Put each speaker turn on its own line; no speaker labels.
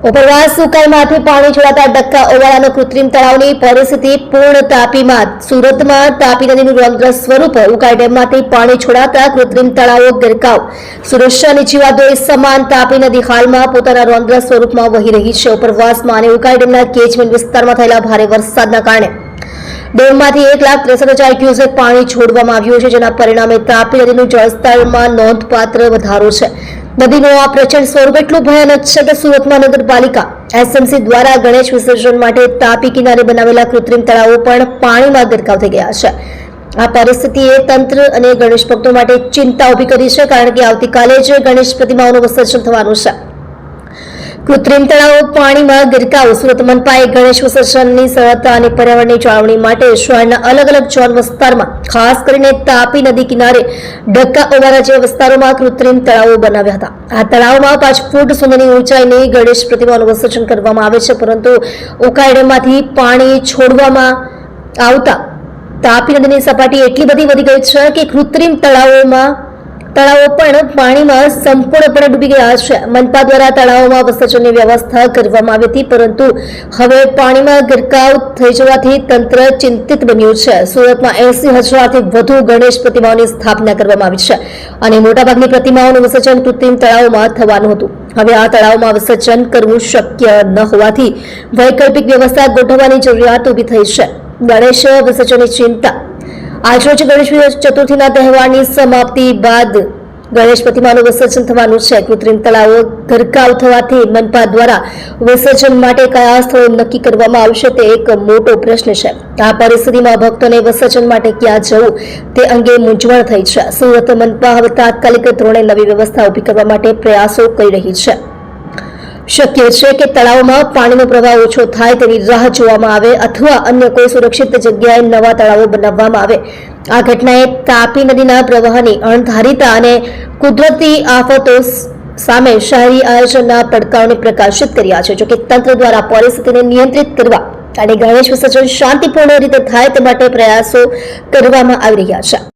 ઉપરવાસ ઉકાઈમાંથી પાણી છોડાતા ડક્કા ઓવાળાનો કૃત્રિમ તળાવની પરિસ્થિતિ પૂર્ણ તાપીમાં. સુરતમાં તાપી નદીનું રૌદ્ર સ્વરૂપ. ઉકાઈ ડેમમાંથી પાણી છોડાતા કૃત્રિમ તળાવો ગરકાવ. સુરક્ષાની જીવાદોરી સમાન તાપી નદી હાલમાં પોતાના રૌદ્ર સ્વરૂપમાં વહી રહી છે. ઉપરવાસમાં અને ઉકાઈ ડેમના કેચમેન્ટ વિસ્તારમાં થયેલા ભારે વરસાદના કારણે ડેમમાંથી 1,63,000 ક્યુસેક પાણી છોડવામાં આવ્યું છે, જેના પરિણામે તાપી નદીનું જળસ્તરમાં નોંધપાત્ર વધારો છે. નદીનું આ પ્રચંડ સ્વરૂપ એટલું ભયાનક છે કે સુરતમાં નગરપાલિકા એસએમસી દ્વારા ગણેશ વિસર્જન માટે તાપી કિનારે બનાવેલા કૃત્રિમ તળાવો પણ પાણીમાં ગરકાવ થઈ ગયા છે. આ પરિસ્થિતિએ તંત્ર અને ગણેશ ભક્તો માટે ચિંતા ઉભી કરી છે, કારણ કે આવતીકાલે જ ગણેશ પ્રતિમાઓનું વિસર્જન થવાનું છે. કૃત્રિમ તળાવો પાણીમાં ગરકાવ. સુરત મનપાએ ગણેશ વિસર્જનની સરળતા અને પર્યાવરણની જાળવણી માટે શહેરના અલગ અલગ ઝોન વિસ્તારમાં, ખાસ કરીને તાપી નદી કિનારે ડક્કા ઓવારા જેવા વિસ્તારોમાં કૃત્રિમ તળાવો બનાવ્યા હતા. આ તળાવમાં 5 ફૂટ સુધીની ઊંચાઈની ગણેશ પ્રતિમાનું વિસર્જન કરવામાં આવે છે, પરંતુ ઉકાઈ ડેમમાંથી પાણી છોડવામાં આવતા તાપી નદીની સપાટી એટલી બધી વધી ગઈ છે કે કૃત્રિમ તળાવો પણ પાણીમાં સંપૂર્ણપણે ડૂબી ગયા છે. મનપા દ્વારા તળાવોમાં વિસર્જનની વ્યવસ્થા કરવામાં આવી હતી, પરંતુ હવે પાણીમાં ગરકાવ થઈ જવાથી તંત્ર ચિંતિત બન્યું છે. સુરતમાં 80,000થી વધુ ગણેશ પ્રતિમાઓની સ્થાપના કરવામાં આવી છે અને મોટાભાગની પ્રતિમાઓનું વિસર્જન કૃત્રિમ તળાવોમાં થવાનું હતું. હવે આ તળાવમાં વિસર્જન કરવું શક્ય ન હોવાથી વૈકલ્પિક વ્યવસ્થા ગોઠવવાની જરૂરિયાત ઊભી થઈ છે. ગણેશ વિસર્જનની ચિંતા. આજરોજ ગણેશ ચતુર્થીના તહેવારની સમાપ્તિ બાદ ગણેશ પ્રતિમાનું વિસર્જન થવાનું છે. કૃત્રિમ તળાવો ગરકાવ થવાથી મનપા દ્વારા વિસર્જન માટે કયા સ્થળો નક્કી કરવામાં આવશે તે એક મોટો પ્રશ્ન છે. આ પરિસ્થિતિમાં ભક્તોને વિસર્જન માટે ક્યાં જવું તે અંગે મૂંઝવણ થઈ છે. સુરત મનપા હવે તાત્કાલિક ધોરણે નવી વ્યવસ્થા ઊભી કરવા માટે પ્રયાસો કરી રહી છે. શક્ય છે કે તળાવમાં પાણીનો પ્રવાહ ઓછો થાય તેની રાહ જોવામાં આવે અથવા અન્ય કોઈ સુરક્ષિત જગ્યાએ નવા તળાવો બનાવવામાં આવે. આ ઘટનાએ તાપી નદીના પ્રવાહની અણધારીતા અને કુદરતી આફતો સામે શહેરી આયોજનના પડકારોને પ્રકાશિત કર્યા છે. જોકે તંત્ર દ્વારા પરિસ્થિતિને નિયંત્રિત કરવા અને ગણેશ વિસર્જન શાંતિપૂર્ણ રીતે થાય તે માટે પ્રયાસો કરવામાં આવી રહ્યા છે.